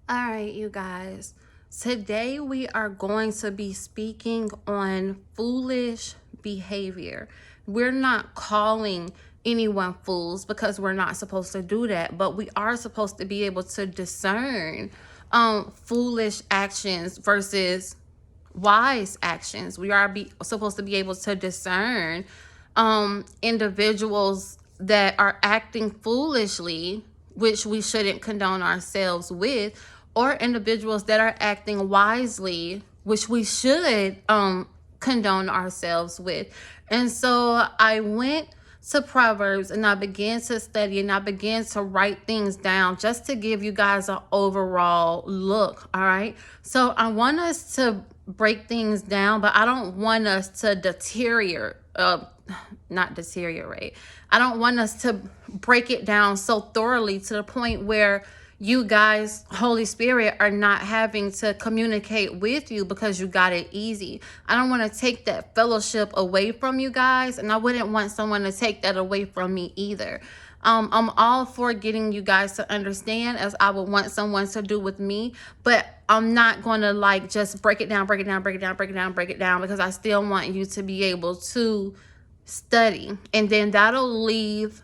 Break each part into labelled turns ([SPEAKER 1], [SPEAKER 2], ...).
[SPEAKER 1] All right, you guys. Today we are going to be speaking on foolish behavior. We're not calling anyone fools because we're not supposed to do that, but we are supposed to be able to discern foolish actions versus wise actions. We are supposed to be able to discern individuals that are acting foolishly, which we shouldn't condone ourselves with, or individuals that are acting wisely, which we should condone ourselves with. And so I went to Proverbs and I began to study and I began to write things down just to give you guys an overall look. All right. So I want us to break things down, but I don't want us to not deteriorate. I don't want us to break it down so thoroughly to the point where you guys, Holy Spirit, are not having to communicate with you because you got it easy. I don't want to take that fellowship away from you guys, and I wouldn't want someone to take that away from me either. I'm all for getting you guys to understand, as I would want someone to do with me, but I'm not going to just break it down, because I still want you to be able to study, and then that'll leave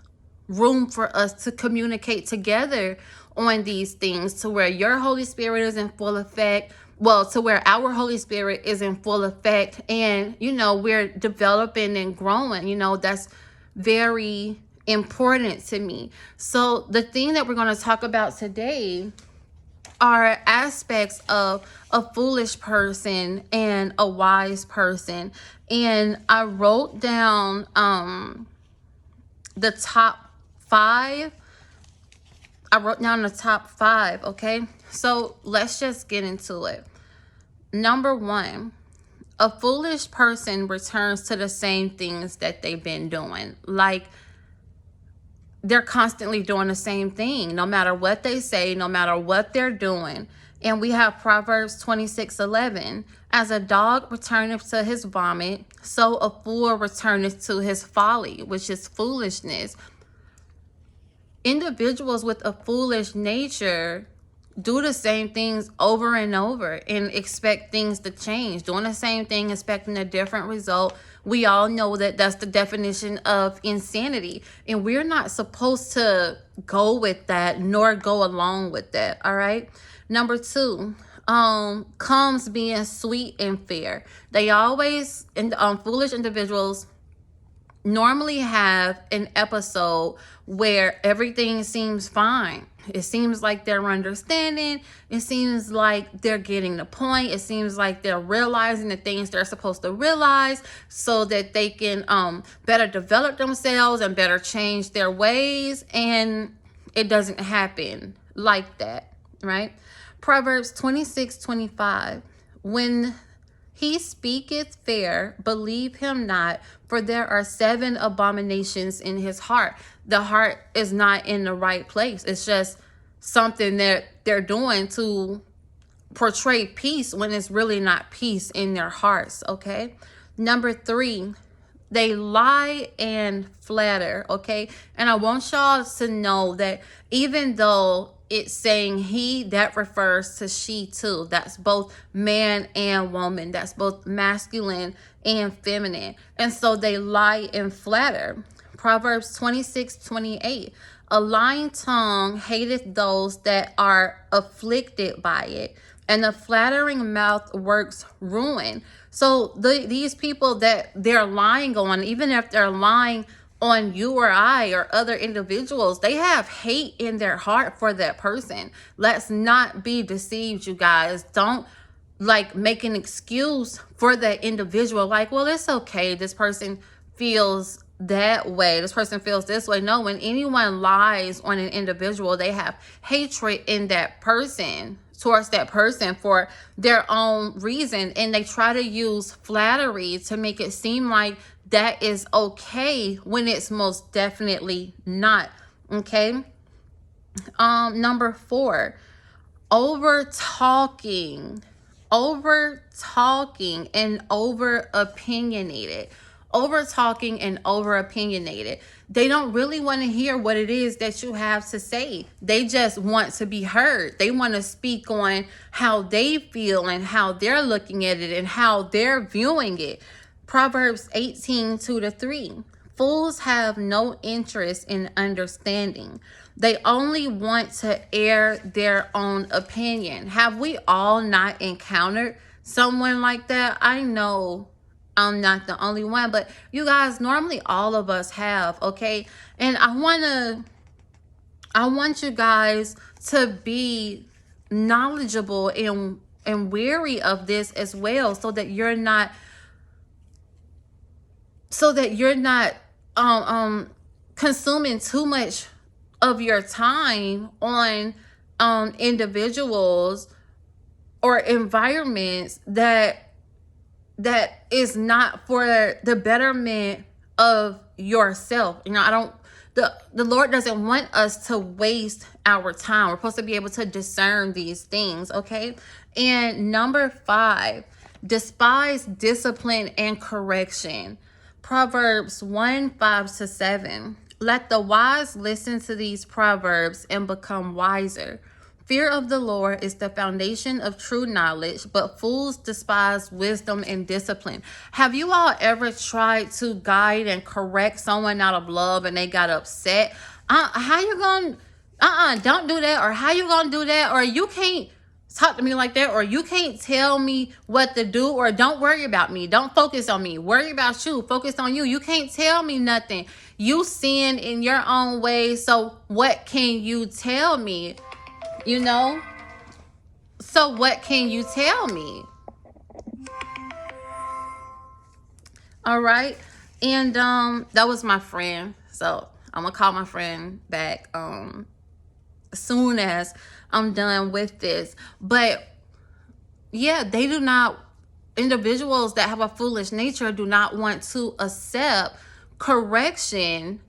[SPEAKER 1] room for us to communicate together on these things to where your Holy Spirit is in full effect. Well, to where our Holy Spirit is in full effect, and we're developing and growing. That's very important to me. So the thing that we're going to talk about today are aspects of a foolish person and a wise person. And I wrote down the top 5. I wrote down the top 5, okay? So let's just get into it. Number 1, a foolish person returns to the same things that they've been doing. Like, they're constantly doing the same thing, no matter what they say, no matter what they're doing. And we have Proverbs 26:11. As a dog returneth to his vomit, so a fool returneth to his folly, which is foolishness. Individuals with a foolish nature do the same things over and over and expect things to change. Doing the same thing, expecting a different result. We all know that that's the definition of insanity. And we're not supposed to go with that nor go along with that. All right. Number 2, comes being sweet and fair. They always, foolish individuals normally have an episode where everything seems fine. It seems like they're understanding. It seems like they're getting the point. It seems like they're realizing the things they're supposed to realize so that they can better develop themselves and better change their ways. And it doesn't happen like that, right? Proverbs 26:25. When he speaketh fair, believe him not, for there are 7 abominations in his heart. The heart is not in the right place. It's just something that they're doing to portray peace when it's really not peace in their hearts, okay? Number 3, they lie and flatter, okay? And I want y'all to know that even though it's saying he, that refers to she too. That's both man and woman. That's both masculine and feminine. And so they lie and flatter. Proverbs 26:28. A lying tongue hateth those that are afflicted by it, and a flattering mouth works ruin. So these people that they're lying on, even if they're lying on you or I or other individuals, they have hate in their heart for that person. Let's not be deceived, you guys. Don't make an excuse for that individual. Like, well, it's okay. This person feels that way. This person feels this way. No, when anyone lies on an individual, they have hatred in that person, towards that person, for their own reason. And they try to use flattery to make it seem like that is okay when it's most definitely not. Okay. Number 4, over talking and over opinionated. over talking and over opinionated. They don't really want to hear what it is that you have to say. They just want to be heard. They want to speak on how they feel and how they're looking at it and how they're viewing it. Proverbs 18:2-3. Fools have no interest in understanding. They only want to air their own opinion. Have we all not encountered someone like that? I know I'm not the only one, but you guys, normally all of us have, okay? And I want you guys to be knowledgeable and wary of this as well, so that you're not consuming too much of your time on individuals or environments that is not for the betterment of yourself. You know, the Lord doesn't want us to waste our time. We're supposed to be able to discern these things, okay? And number 5, despise discipline and correction. Proverbs 1:5-7. Let the wise listen to these proverbs and become wiser. Fear of the Lord is the foundation of true knowledge, but fools despise wisdom and discipline. Have you all ever tried to guide and correct someone out of love and they got upset? How you gonna, don't do that, or how you gonna do that, or you can't talk to me like that, or you can't tell me what to do, or don't worry about me. Don't focus on me. Worry about you. Focus on you. You can't tell me nothing. You sin in your own way, so what can you tell me? You know? So what can you tell me? All right. And that was my friend. So I'm gonna call my friend back as soon as I'm done with this. But yeah, they do not, individuals that have a foolish nature do not want to accept correction.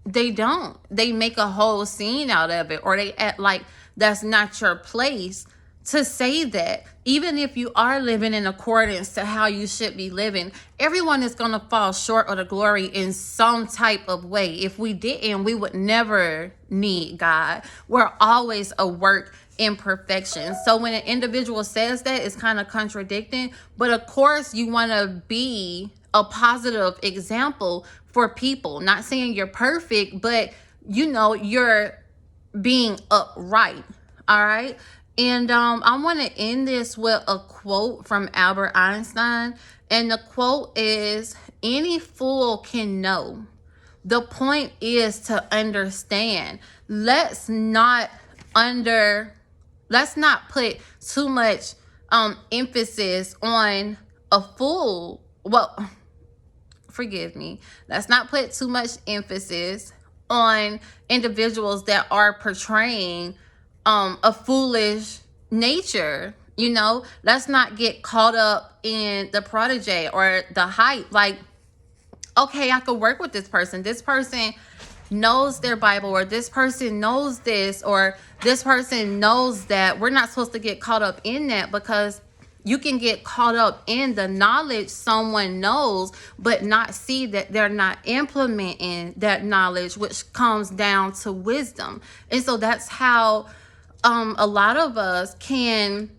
[SPEAKER 1] They don't. They make a whole scene out of it, or they act like that's not your place to say that. Even if you are living in accordance to how you should be living, everyone is going to fall short of the glory in some type of way. If we didn't, we would never need God. We're always a work in perfection. So when an individual says that, it's kind of contradicting. But of course, you want to be a positive example for people. Not saying you're perfect, but you know, you're being upright. All right. And I want to end this with a quote from Albert Einstein. And the quote is, any fool can know. The point is to understand. Let's not put too much emphasis on a fool. Well, forgive me. Let's not put too much emphasis on individuals that are portraying a foolish nature. You know, let's not get caught up in the protege or the hype. Like, okay, I could work with this person. This person knows their Bible, or this person knows this, or this person knows that. We're not supposed to get caught up in that, because you can get caught up in the knowledge someone knows, but not see that they're not implementing that knowledge, which comes down to wisdom. And so that's how a lot of us can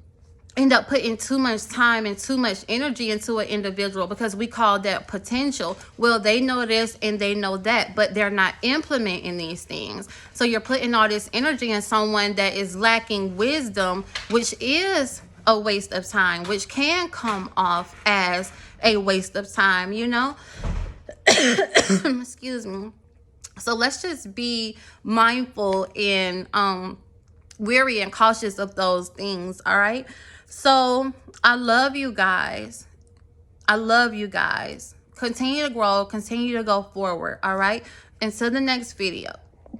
[SPEAKER 1] end up putting too much time and too much energy into an individual, because we call that potential. Well, they know this and they know that, but they're not implementing these things. So you're putting all this energy in someone that is lacking wisdom, which is a waste of time, which can come off as a waste of time, you know? Excuse me. So let's just be mindful and wary and cautious of those things. All right. So I love you guys. I love you guys. Continue to grow, continue to go forward. All right. Until the next video.